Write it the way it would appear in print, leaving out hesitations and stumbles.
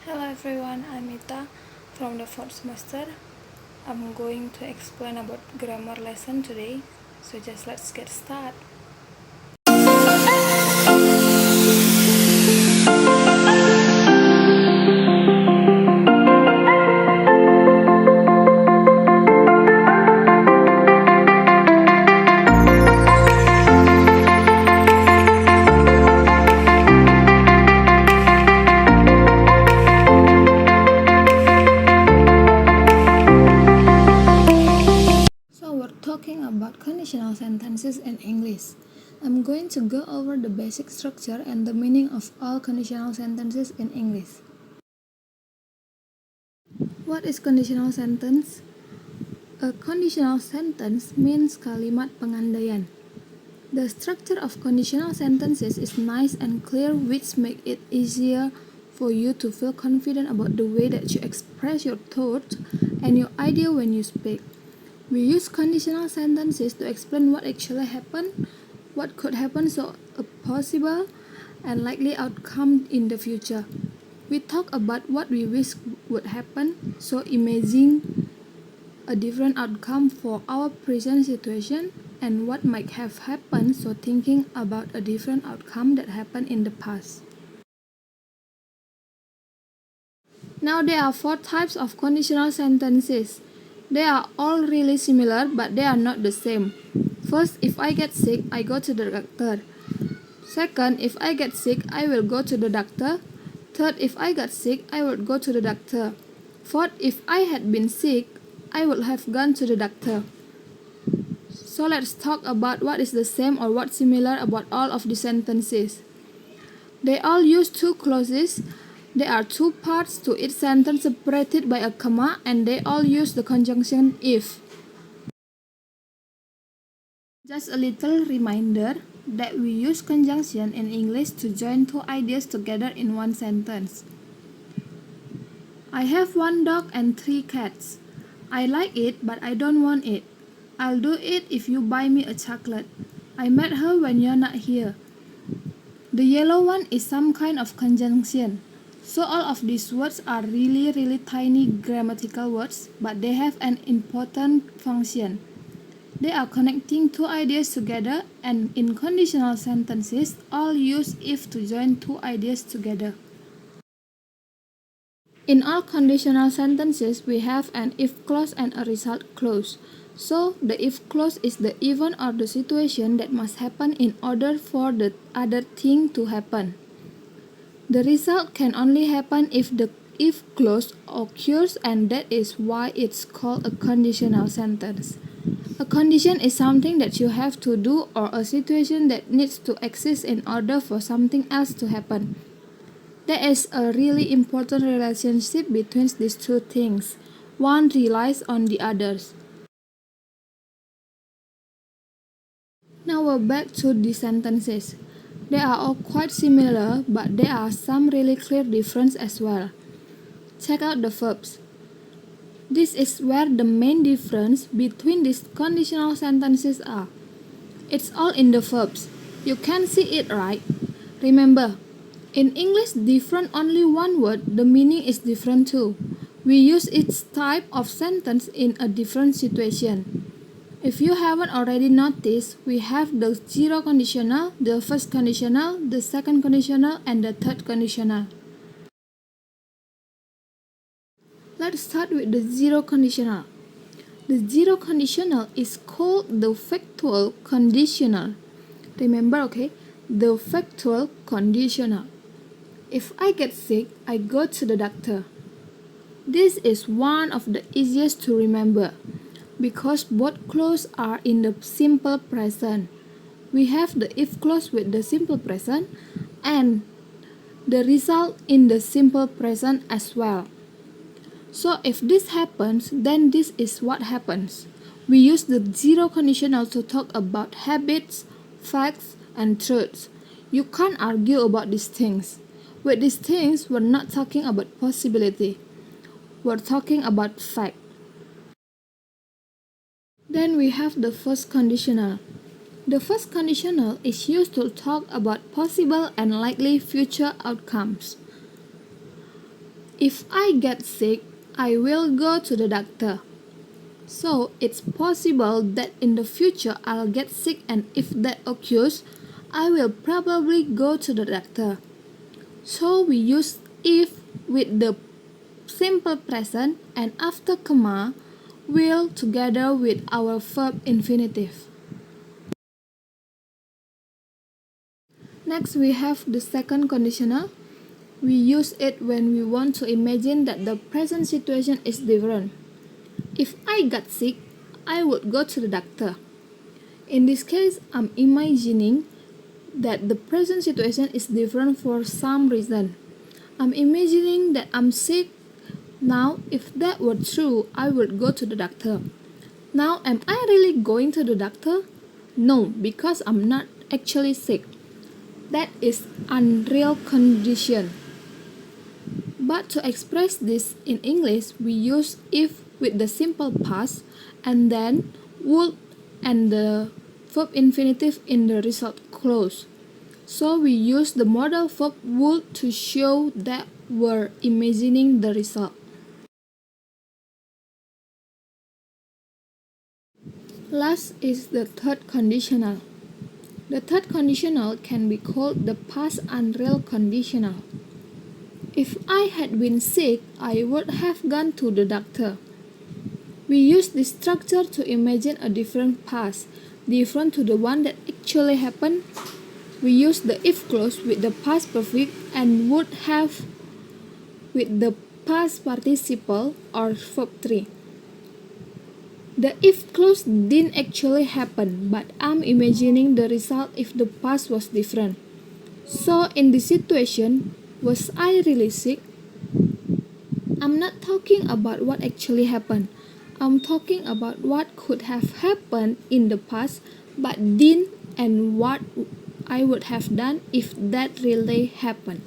Hello everyone, I'm Ita from the fourth semester. I'm going to explain about grammar lesson today, so just let's get started. So we're talking about conditional sentences in English. I'm going to go over the basic structure and the meaning of all conditional sentences in English. What is conditional sentence? A conditional sentence means kalimat pengandaian. The structure of conditional sentences is nice and clear, which make it easier for you to feel confident about the way that you express your thoughts and your idea when you speak. We use conditional sentences to explain what actually happened, what could happen, so a possible and likely outcome in the future. We talk about what we wish would happen, so imagine a different outcome for our present situation and what might have happened, so thinking about a different outcome that happened in the past. Now there are four types of conditional sentences. They are all really similar, but they are not the same. First, if I get sick, I go to the doctor. Second, if I get sick, I will go to the doctor. Third, if I got sick, I would go to the doctor. Fourth, if I had been sick, I would have gone to the doctor. So let's talk about what is the same or what's similar about all of the sentences. They all use two clauses. There are two parts to each sentence separated by a comma, and they all use the conjunction if. Just a little reminder that we use conjunction in English to join two ideas together in one sentence. I have one dog and three cats. I like it, but I don't want it. I'll do it if you buy me a chocolate. I met her when you're not here. The yellow one is some kind of conjunction. So all of these words are really tiny grammatical words, but they have an important function. They are connecting two ideas together, and in conditional sentences, all use if to join two ideas together. In all conditional sentences, we have an if clause and a result clause. So, the if clause is the event or the situation that must happen in order for the other thing to happen. The result can only happen if the if clause occurs, and that is why it's called a conditional sentence. A condition is something that you have to do or a situation that needs to exist in order for something else to happen. There is a really important relationship between these two things. One relies on the others. Now we're back to the sentences. They are all quite similar, but there are some really clear differences as well. Check out the verbs. This is where the main difference between these conditional sentences are. It's all in the verbs. You can see it, right? Remember, in English, different only one word, the meaning is different too. We use each type of sentence in a different situation. If you haven't already noticed, we have the zero conditional, the first conditional, the second conditional, and the third conditional. Let's start with the zero conditional. The zero conditional is called the factual conditional. Remember, okay? The factual conditional. If I get sick, I go to the doctor. This is one of the easiest to remember because both clauses are in the simple present. We have the if clause with the simple present and the result in the simple present as well. So if this happens, then this is what happens. We use the zero conditional to talk about habits, facts, and truths. You can't argue about these things. With these things, we're not talking about possibility. We're talking about fact. Then we have the first conditional. The first conditional is used to talk about possible and likely future outcomes. If I get sick, I will go to the doctor. So it's possible that in the future I'll get sick, and if that occurs, I will probably go to the doctor. So we use if with the simple present and after comma will together with our verb infinitive. Next we have the second conditional. We use it when we want to imagine that the present situation is different. If I got sick, I would go to the doctor. In this case, I'm imagining that the present situation is different for some reason. I'm imagining that I'm sick. Now, if that were true, I would go to the doctor. Now, am I really going to the doctor? No, because I'm not actually sick. That is unreal condition. But to express this in English, we use if with the simple past and then would and the verb infinitive in the result clause. So we use the modal verb would to show that we're imagining the result. Last is the third conditional. The third conditional can be called the past unreal conditional. If I had been sick, I would have gone to the doctor. We use this structure to imagine a different past, different to the one that actually happened. We use the if clause with the past perfect and would have with the past participle or verb 3. The if clause didn't actually happen, but I'm imagining the result if the past was different. So in this situation, was I really sick? I'm not talking about what actually happened. I'm talking about what could have happened in the past but didn't, and what I would have done if that really happened.